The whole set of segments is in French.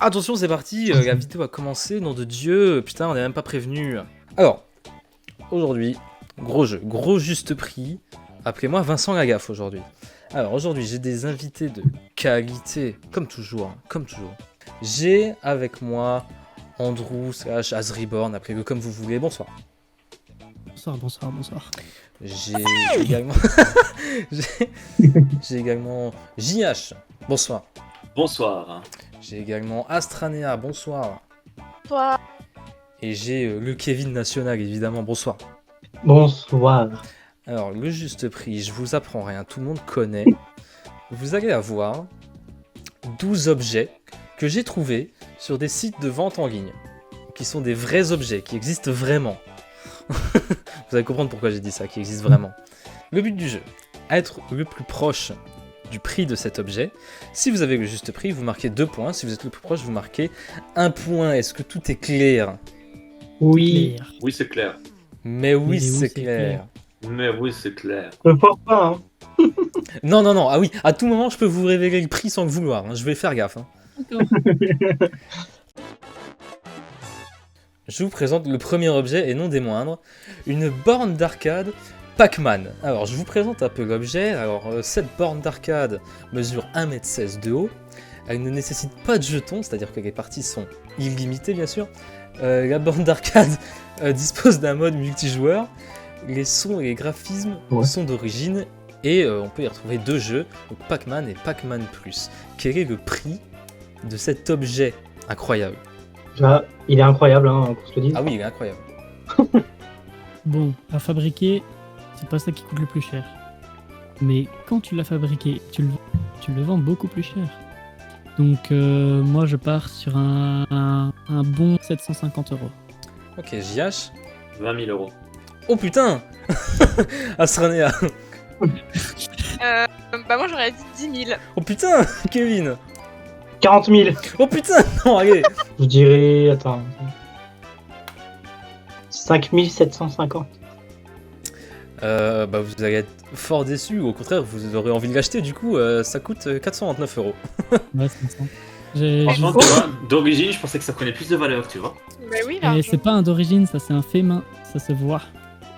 Attention, c'est parti, la vidéo va commencer, nom de Dieu, putain, on n'est même pas prévenu. Alors, aujourd'hui, gros jeu, gros juste prix, appelez-moi Vincent Lagaffe aujourd'hui. Alors aujourd'hui, j'ai des invités de qualité, comme toujours, hein, comme toujours. J'ai avec moi Andrew / Asriborn, appelez-le comme vous voulez, bonsoir. Bonsoir. J'ai également... j'ai également JH, bonsoir. Bonsoir. J'ai également Astranea, bonsoir. Bonsoir. Et j'ai le Kevin National, évidemment, bonsoir. Bonsoir. Alors, le juste prix, je vous apprends rien, tout le monde connaît. Vous allez avoir 12 objets que j'ai trouvés sur des sites de vente en ligne, qui sont des vrais objets, qui existent vraiment. Vous allez comprendre pourquoi j'ai dit ça, qui existent vraiment. Le but du jeu, être le plus proche du prix de cet objet. Si vous avez le juste prix, vous marquez 2 points. Si vous êtes le plus proche, vous marquez 1 point. Est-ce que tout est clair? Oui. Oui, c'est clair. Mais oui, c'est clair. Mais oui, c'est clair. Je ne pense pas, hein. Non. Ah oui, à tout moment, je peux vous révéler le prix sans le vouloir. Hein. Je vais faire gaffe. Hein. Je vous présente le premier objet, et non des moindres. Une borne d'arcade Pac-Man. Alors, je vous présente un peu l'objet. Alors, cette borne d'arcade mesure 1m16 de haut. Elle ne nécessite pas de jetons, c'est-à-dire que les parties sont illimitées, bien sûr. La borne d'arcade dispose d'un mode multijoueur. Les sons et les graphismes sont d'origine. Et on peut y retrouver 2 jeux, donc Pac-Man et Pac-Man Plus. Quel est le prix de cet objet incroyable? Il est incroyable, hein, qu'on se le dise. Ah oui, il est incroyable. Bon, à fabriquer, c'est pas ça qui coûte le plus cher. Mais quand tu l'as fabriqué, tu le vends beaucoup plus cher. Donc moi je pars sur un bon 750 €. Ok, JH. 20 000 €. Oh putain. Astranea. Bah moi j'aurais dit 10 000. Oh putain. Kevin. 40 000. Oh putain. Non, allez. Je dirais... Attends. 5 750. Bah vous allez être fort déçu, ou au contraire, vous aurez envie de l'acheter, du coup, ça coûte 429 €. Ouais, c'est ça. Franchement, tu vois, d'origine, je pensais que ça prenait plus de valeur, tu vois. Bah oui là. Et c'est pas un d'origine, ça c'est un fait main, ça se voit.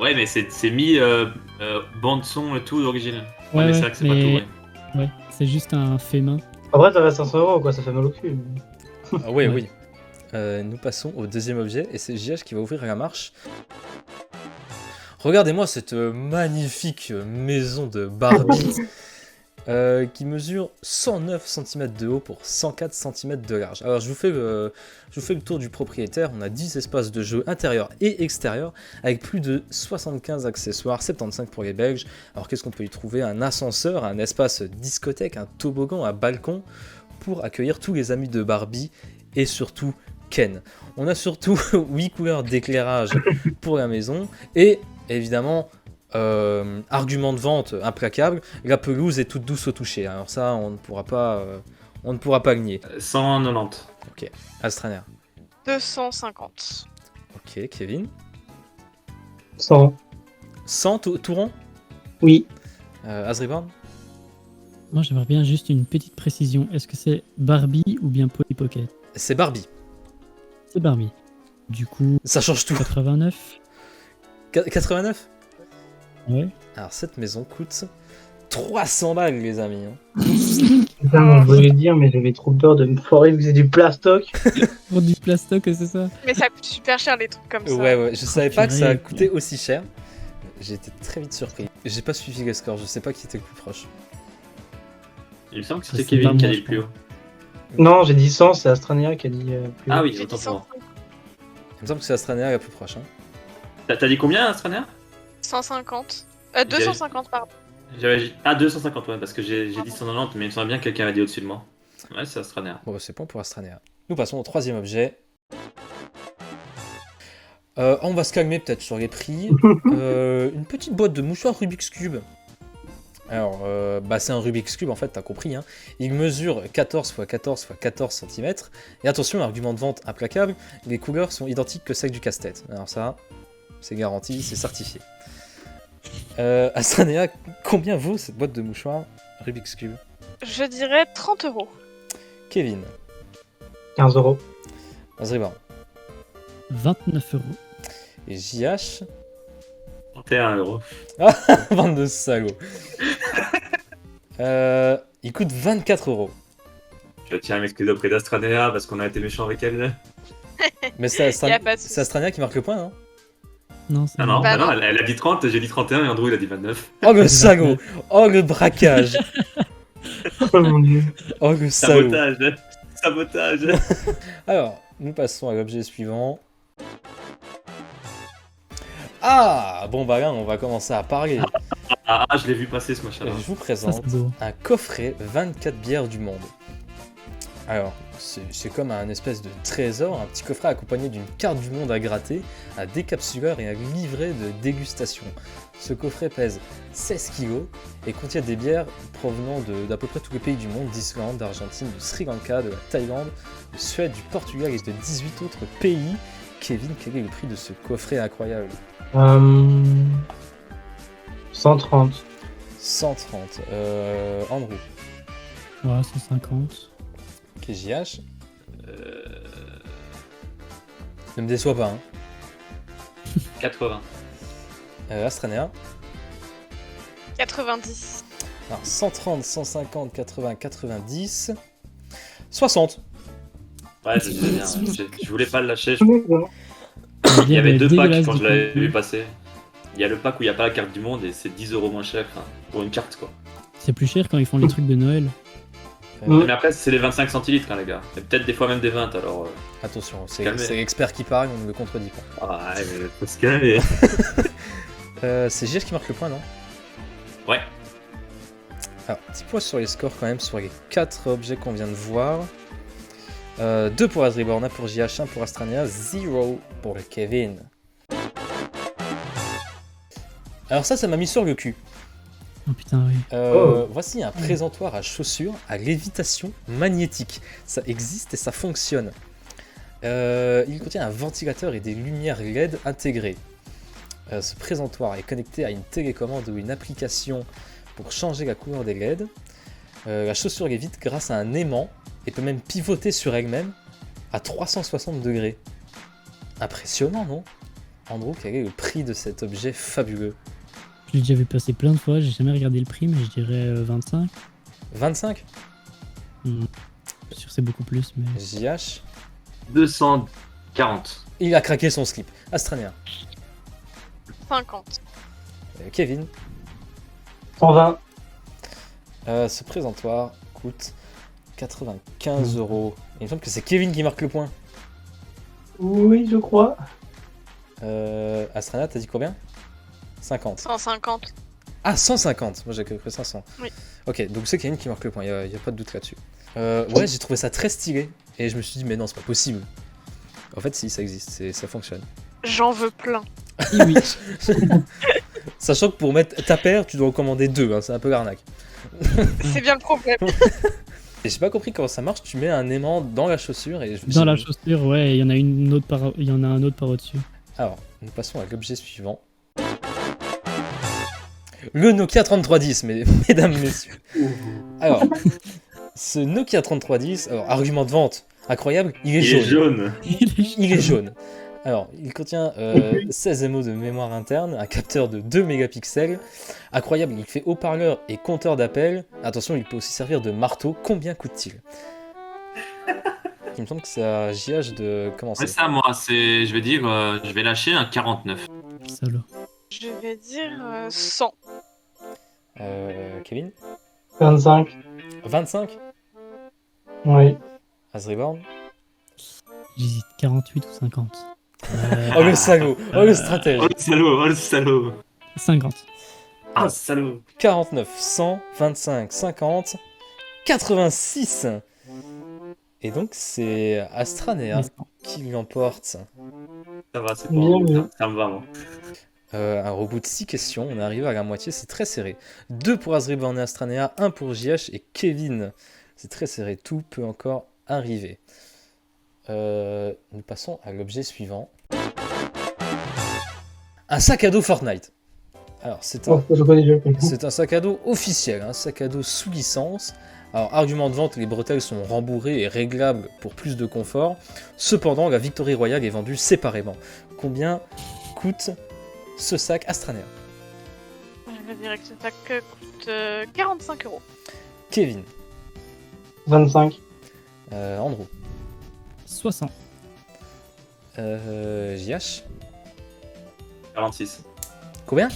Ouais, mais c'est mis bande son et tout d'origine. Ouais, mais c'est ouais, vrai que c'est pas tout, ouais. Ouais, c'est juste un fait main. Après, ça reste 500 €, quoi, ça fait mal au cul. Ah ouais, Ouais. oui. Nous passons au deuxième objet, et c'est JH qui va ouvrir la marche. Regardez-moi cette magnifique maison de Barbie qui mesure 109 cm de haut pour 104 cm de large. Alors je vous fais le tour du propriétaire. On a 10 espaces de jeu intérieurs et extérieurs avec plus de 75 accessoires, 75 pour les Belges. Alors qu'est-ce qu'on peut y trouver? Un ascenseur, un espace discothèque, un toboggan, un balcon pour accueillir tous les amis de Barbie et surtout Ken. On a surtout 8 couleurs d'éclairage pour la maison et évidemment, argument de vente implacable, la pelouse est toute douce au toucher. Alors ça, on ne pourra pas le nier. 190. Ok, Astraner. 250. Ok, Kevin. 100. 100 tout rond. Oui. Asriborn. Moi j'aimerais bien juste une petite précision. Est-ce que c'est Barbie ou bien Polly Pocket? C'est Barbie. C'est Barbie. Du coup, Ça change tout. 89. 89. Ouais. Alors cette maison coûte 300 balles, les amis. Hein. Putain, je voulais le dire, mais j'avais trop peur de me foirer vu que c'est du plastoc. Pour du plastoc, c'est ça? Mais ça coûte super cher les trucs comme ça. Ouais, je savais pas que ça purée. coûtait aussi cher. J'ai été très vite surpris. J'ai pas suivi les scores, je sais pas qui était le plus proche. Il me semble que Ça, c'était c'est Kevin pas qui a moi, dit le plus je haut. Non, j'ai dit 100, c'est Astrania qui a dit plus. Ah oui, J'ai autant dit pour moi. 150. Il me semble que c'est Astranea la plus proche. Hein. T'as dit combien, Astraner? 150. 250 pardon. J'avais... Ah, 250, ouais, parce que j'ai dit 190, mais il me semble bien que quelqu'un avait dit au-dessus de moi. Ouais, c'est Astraner. Bon, bah, c'est bon pour Astranea. Nous passons au troisième objet. On va se calmer peut-être sur les prix. Une petite boîte de mouchoirs Rubik's Cube. Alors, c'est un Rubik's Cube en fait, t'as compris. Hein. Il mesure 14 x 14 x 14 cm. Et attention, argument de vente implacable, les couleurs sont identiques que celles du casse-tête. Alors ça, c'est garanti, c'est certifié. Astranea, combien vaut cette boîte de mouchoirs Rubik's Cube? Je dirais 30 €. Kevin. 15 €. Azriban. 29 €. Et JH. 31 €. Bande de salauds. Il coûte 24 €. Je tiens à m'excuser auprès d'Astranea parce qu'on a été méchants avec elle. Mais c'est Y a pas de souci. c'est Astrania qui marque le point, non? Non, c'est Ah non, Bah bah non, non. elle a dit 30, j'ai dit 31 et Andrew il a dit 29. Oh le salaud! Oh le braquage! Oh mon dieu. Oh le salaud! Sabotage. Sabotage. Alors, nous passons à l'objet suivant. Ah! Bon bah là, on va commencer à parler. Ah, je l'ai vu passer ce machin-là. Je vous Ça, présente c'est beau. un coffret 24 bières du monde. Alors, c'est comme un espèce de trésor, un petit coffret accompagné d'une carte du monde à gratter, un décapsuleur et un livret de dégustation. Ce coffret pèse 16 kg et contient des bières provenant d'à peu près tous les pays du monde, d'Islande, d'Argentine, de Sri Lanka, de la Thaïlande, de Suède, du Portugal et de 18 autres pays. Kevin, quel est le prix de ce coffret incroyable? 130. 130. Andrew. Ouais, 150. KJH. Ne me déçois pas, hein. 80. Astranea. 90. Alors, 130, 150, 80, 90. 60. Ouais, je disais bien. Je voulais pas le lâcher. Il Il y avait deux packs dégueulasse quand du je l'avais coup. vu passer. Il y a le pack où il n'y a pas la carte du monde et c'est 10 € moins cher pour une carte quoi. C'est plus cher quand ils font les trucs de Noël. Mais après, c'est les 25 centilitres, hein, les gars. Et peut-être des fois même des 20 alors. Attention, c'est Calmez. l'expert qui parle, on ne le contredit pas. Ah, ouais, mais faut se calmer. C'est JH qui marque le point, non? Ouais. Alors, petit point sur les scores quand même, sur les 4 objets qu'on vient de voir. 2 pour Azriborn, 1 pour JH, 1 pour Astrania, 0 pour Kevin. Alors ça m'a mis sur le cul. Oh putain, oui. Voici un présentoir à chaussures à lévitation magnétique. Ça existe et ça fonctionne. Il contient un ventilateur et des lumières LED intégrées. Ce présentoir est connecté à une télécommande ou une application pour changer la couleur des LED. La chaussure lévite grâce à un aimant et peut même pivoter sur elle-même à 360 degrés. Impressionnant, non? Andrew, quel est le prix de cet objet fabuleux? Je l'ai déjà vu passer plein de fois, j'ai jamais regardé le prix, mais je dirais 25. 25? Je suis sûr que c'est beaucoup plus, mais... JH. 240. Il a craqué son slip. Astrania. 50. Kevin. 120. Ce présentoir coûte 95 €. Il me semble que c'est Kevin qui marque le point. Oui, je crois. Astrana, t'as dit combien? 50. 150. Ah, 150. Moi j'ai cru 500. Oui. Ok, donc c'est Kevin qui marque le point, y a pas de doute là-dessus. Ouais, j'ai trouvé ça très stylé. Et je me suis dit, mais non, c'est pas possible. En fait, si, ça existe, ça fonctionne. J'en veux plein. Oui, Sachant que pour mettre ta paire, tu dois en commander 2, hein, c'est un peu l'arnaque. C'est bien le problème. Et j'ai pas compris comment ça marche, tu mets un aimant dans la chaussure et... dans la chaussure, ouais, il y en a un autre par au-dessus. Alors, nous passons à l'objet suivant. Le Nokia 3310, mesdames, messieurs. Alors, ce Nokia 3310, alors, argument de vente incroyable, il est Il est jaune. jaune. Il est jaune. Alors, il contient 16 MO de mémoire interne, un capteur de 2 mégapixels. Incroyable, il fait haut-parleur et compteur d'appel. Attention, il peut aussi servir de marteau. Combien coûte-t-il? Il me semble que c'est à JH de commencer. Ouais, ça, moi, je vais dire, je vais lâcher un 49. Salaud. Je vais dire 100. Kevin 25. 25? Oui. Azriborn? J'hésite 48 ou 50. Oh le salaud! Oh le stratège! Oh le salaud, oh le salaud. 50. Ah, salaud. 49, 100, 25, 50, 86. Et donc c'est Astranea qui l'emporte. Ça va, c'est Bien, bon. bien. Ça me va, moi. Alors au bout de 6 questions, on est arrivé à la moitié, c'est très serré. 2 pour Azriborn et Astranea, 1 pour JH et Kevin. C'est très serré, tout peut encore arriver. Nous passons à l'objet suivant. Un sac à dos Fortnite. Alors c'est un... Oh, je connais déjà. C'est un sac à dos officiel, un sac à dos sous licence. Alors, argument de vente, les bretelles sont rembourrées et réglables pour plus de confort. Cependant, la Victory Royale est vendue séparément. Combien coûte ce sac Astranéa? Je dirais que ce sac coûte 45 €. Kevin, 25. Andrew, 60. JH, 46. combien?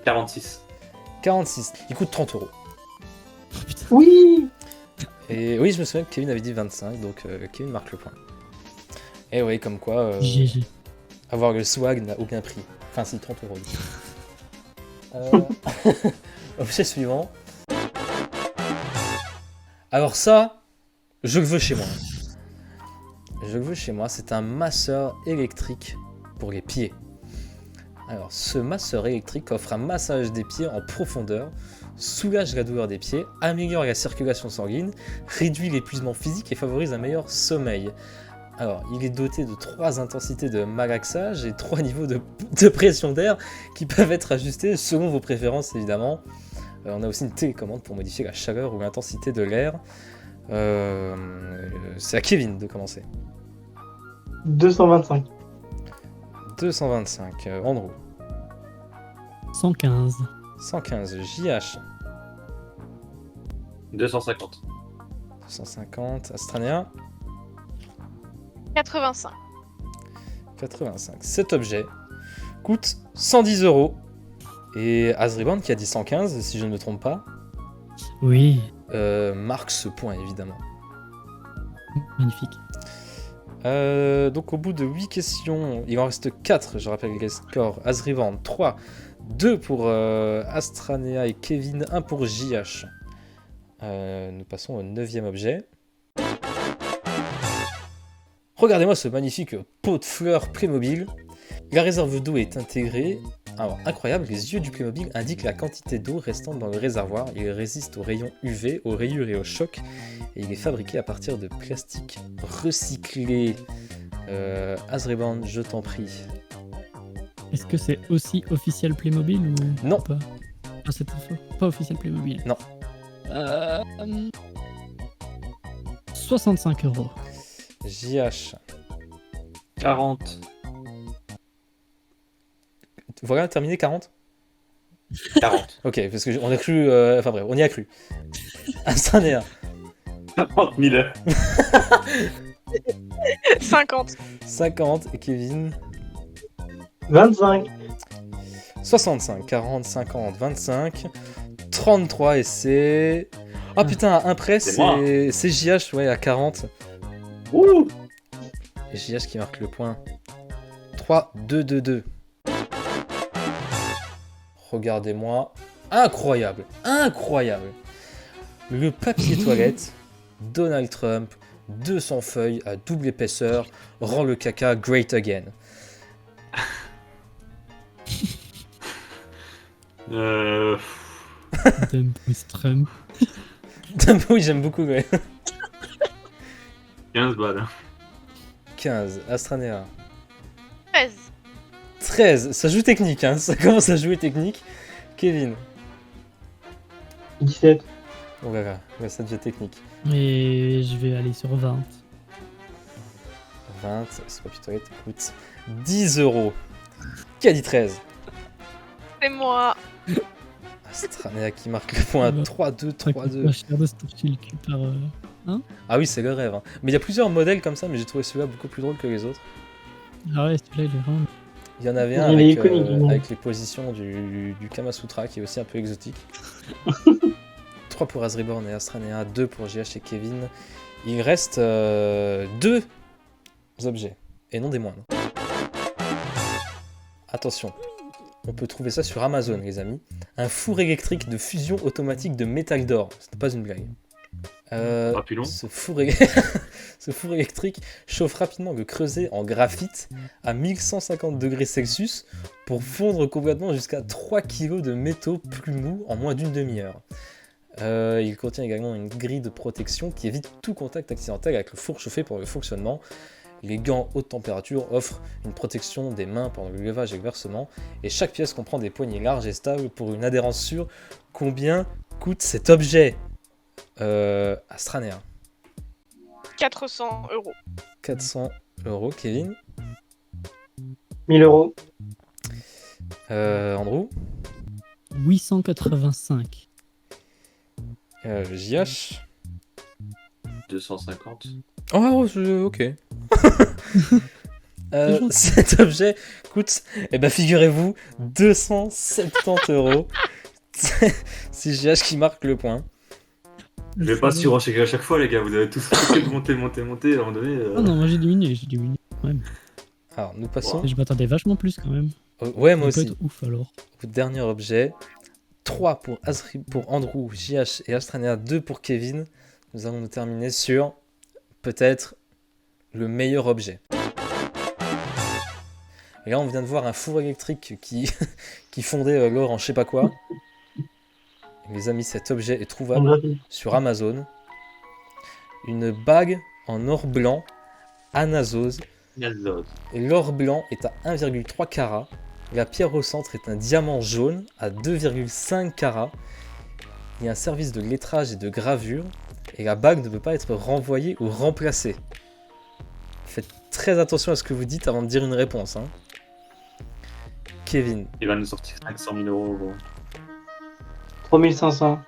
46. 46. Il coûte 30 €. Oh putain. Oui. Et oui, je me souviens que Kevin avait dit 25, donc Kevin marque le point. Et oui, comme quoi, GG. avoir le swag n'a aucun prix. Enfin, si, 30 €. Objet suivant. Alors ça, je le veux chez moi. Je le veux chez moi, c'est un masseur électrique pour les pieds. Alors, ce masseur électrique offre un massage des pieds en profondeur, soulage la douleur des pieds, améliore la circulation sanguine, réduit l'épuisement physique et favorise un meilleur sommeil. Alors, il est doté de 3 intensités de malaxage et 3 niveaux de pression d'air qui peuvent être ajustés selon vos préférences, évidemment. On a aussi une télécommande pour modifier la chaleur ou l'intensité de l'air. C'est à Kevin de commencer. 225. 225, Andrew. 115. 115, JH. 250. 250, Astranéa. 85. 85. Cet objet coûte 110 €. Et Azriban, qui a dit 115, si je ne me trompe pas, Oui, marque ce point, évidemment. magnifique. Donc au bout de 8 questions, il en reste 4, je rappelle les scores. Azrivan, 3, 2 pour Astranéa et Kevin, 1 pour JH. Nous passons au 9e objet. Regardez-moi ce magnifique pot de fleurs Playmobil. La réserve d'eau est intégrée. Alors, incroyable, les yeux du Playmobil indiquent la quantité d'eau restant dans le réservoir. Il résiste aux rayons UV, aux rayures et aux chocs. Et il est fabriqué à partir de plastique recyclé. Azriban, je t'en prie. Est-ce que c'est aussi officiel Playmobil ou Non. pas? Ah, cette info. Pas officiel Playmobil. Non. 65 €. JH. 40. Voilà, terminé, 40. 40. Ok, parce qu'on a cru... Enfin bref, on y a cru. Astranéa. 40 000. 50. 50. Et Kevin. 25. 65. 40, 50, 25. 33 et c'est... Ah putain, un près, C'est moi. c'est JH, ouais, à 40. Ouh. Et JH qui marque le point. 3, 2, 2, 2. Regardez-moi. Incroyable. Incroyable. Le papier toilette, Donald Trump, 200 feuilles à double épaisseur, rend le caca great again. Dump with Trump. Oui, j'aime beaucoup, ouais. 15 balles. 15, Astranéa. 13. 13, ça joue technique, hein. Ça commence à jouer technique. Kevin. 17. On verra, ouais, ça devient technique. Et je vais aller sur 20. 20, ce papier toilette coûte 10 €. Qui a dit 13? C'est moi. Astranéa qui marque le point. Ouais. 3-2, Ça coûte 3-2. pas cher de se torcher le cul par... Ah oui, c'est le rêve. Hein. Mais il y a plusieurs modèles comme ça, mais j'ai trouvé celui-là beaucoup plus drôle que les autres. Ah ouais, celui-là, il est vraiment... Il y en avait un Il est avec, iconique, il est. avec les positions du Kama Sutra qui est aussi un peu exotique. 3 pour Azriborn et Astranéa, 2 pour JH et Kevin. Il reste 2 objets, et non des moindres. Attention, on peut trouver ça sur Amazon, les amis. Un four électrique de fusion automatique de métal d'or. Ce n'est pas une blague. Pas plus long. Ce four électrique chauffe rapidement le creuset en graphite à 1150 degrés Celsius pour fondre complètement jusqu'à 3 kg de métaux plus mous en moins d'une demi-heure. Il contient également une grille de protection qui évite tout contact accidentel avec le four chauffé pour le fonctionnement. Les gants haute température offrent une protection des mains pendant le levage et le versement. Et chaque pièce comprend des poignées larges et stables pour une adhérence sûre. Combien coûte cet objet? Astranéa. 400 euros. 400 euros. Kevin. 1000 euros. Andrew. 885. JH. 250. Oh, ok. Cet objet coûte, figurez-vous, 270 euros. C'est JH qui marque le point. Je vais pas surenchère à chaque fois, les gars. Vous avez tous monté. À un moment donné. Ah non, moi j'ai diminué quand même. Alors, nous passons. Et je m'attendais vachement plus quand même. Ouais, moi Ça peut aussi. être ouf alors. Au dernier objet. 3 pour Andrew, JH et Astranéa, 2 pour Kevin. Nous allons nous terminer sur peut-être le meilleur objet. Et là, on vient de voir un four électrique qui fondait l'or en je sais pas quoi. Les amis, cet objet est trouvable sur Amazon. Une bague en or blanc, Anazose. Et l'or blanc est à 1,3 carat. La pierre au centre est un diamant jaune à 2,5 carats. Il y a un service de lettrage et de gravure. Et la bague ne peut pas être renvoyée ou remplacée. Faites très attention à ce que vous dites avant de dire une réponse. Hein. Kevin. Il va nous sortir 500 000 euros, gros. 3500.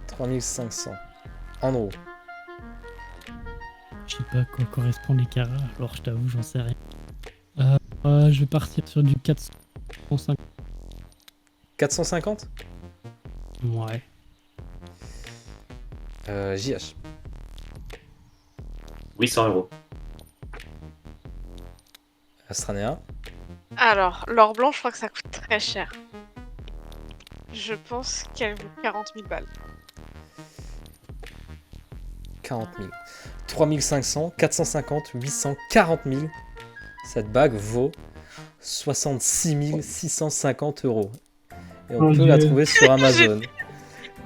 3500. Andrew. Je sais pas à quoi correspondent les carats, alors je t'avoue, j'en sais rien. Je vais partir sur du 450. 450 Ouais. JH. 800 euros. Astranéa. Alors, l'or blanc, je crois que ça coûte très cher. Je pense qu'elle vaut 40 000 balles. 40 000. 3500, 450, 800, 40 000. Cette bague vaut 66 650 euros. Et on peut la trouver sur Amazon.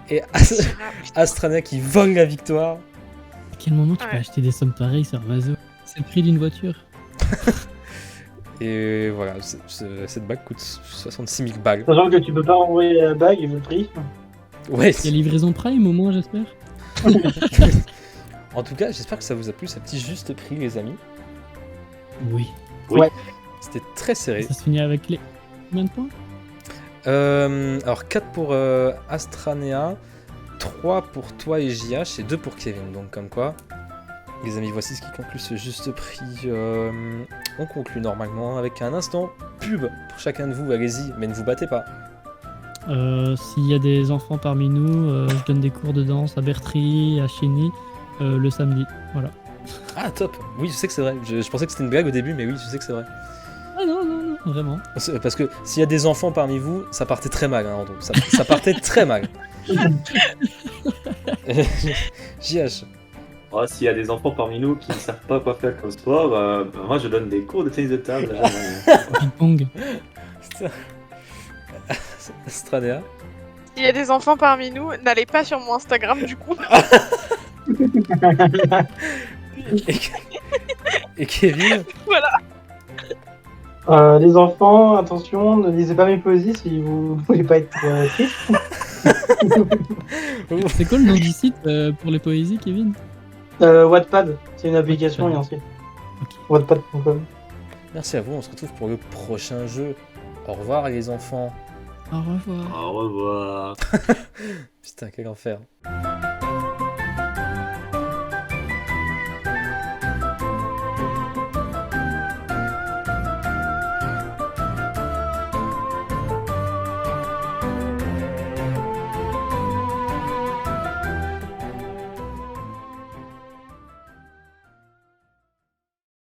Et Astranéa qui vole la victoire. À quel moment tu peux acheter des sommes pareilles sur Amazon? C'est le prix d'une voiture. Et voilà, cette bague coûte 66 000 balles. Sachant que tu peux pas renvoyer la bague, vu le prix. Ouais. Il y a livraison Prime au moins, j'espère. En tout cas, j'espère que ça vous a plu, ce petit juste prix, les amis. Oui. Ouais. C'était très serré. Ça se finit avec les... Combien de points? Alors 4 pour Astranéa, 3 pour toi et JH et 2 pour Kevin. Donc comme quoi, les amis, voici ce qui conclut ce juste prix. On conclut normalement avec un instant pub pour chacun de vous. Allez-y, mais ne vous battez pas. S'il y a des enfants parmi nous, je donne des cours de danse à Bertry, à Chény, le samedi. Voilà. Ah top. Oui, je sais que c'est vrai. Je pensais que c'était une blague au début, mais oui, je sais que c'est vrai. Ah non, vraiment. Parce que s'il y a des enfants parmi vous, ça partait très mal, hein, Andrew. Ça partait très mal. JH. Oh, s'il y a des enfants parmi nous qui ne savent pas quoi faire comme sport, moi je donne des cours de tennis de table. Ping-pong. Astranéa. S'il y a des enfants parmi nous, n'allez pas sur mon Instagram du coup. Et Kevin. Voilà. Les enfants, attention, ne lisez pas mes poésies si vous ne voulez pas être triste. C'est quoi le nom du site pour les poésies, Kevin? Wattpad, c'est une application et un site. Ok. Wattpad.com. Merci à vous, on se retrouve pour le prochain jeu. Au revoir les enfants. Au revoir. Au revoir. Putain, quel enfer.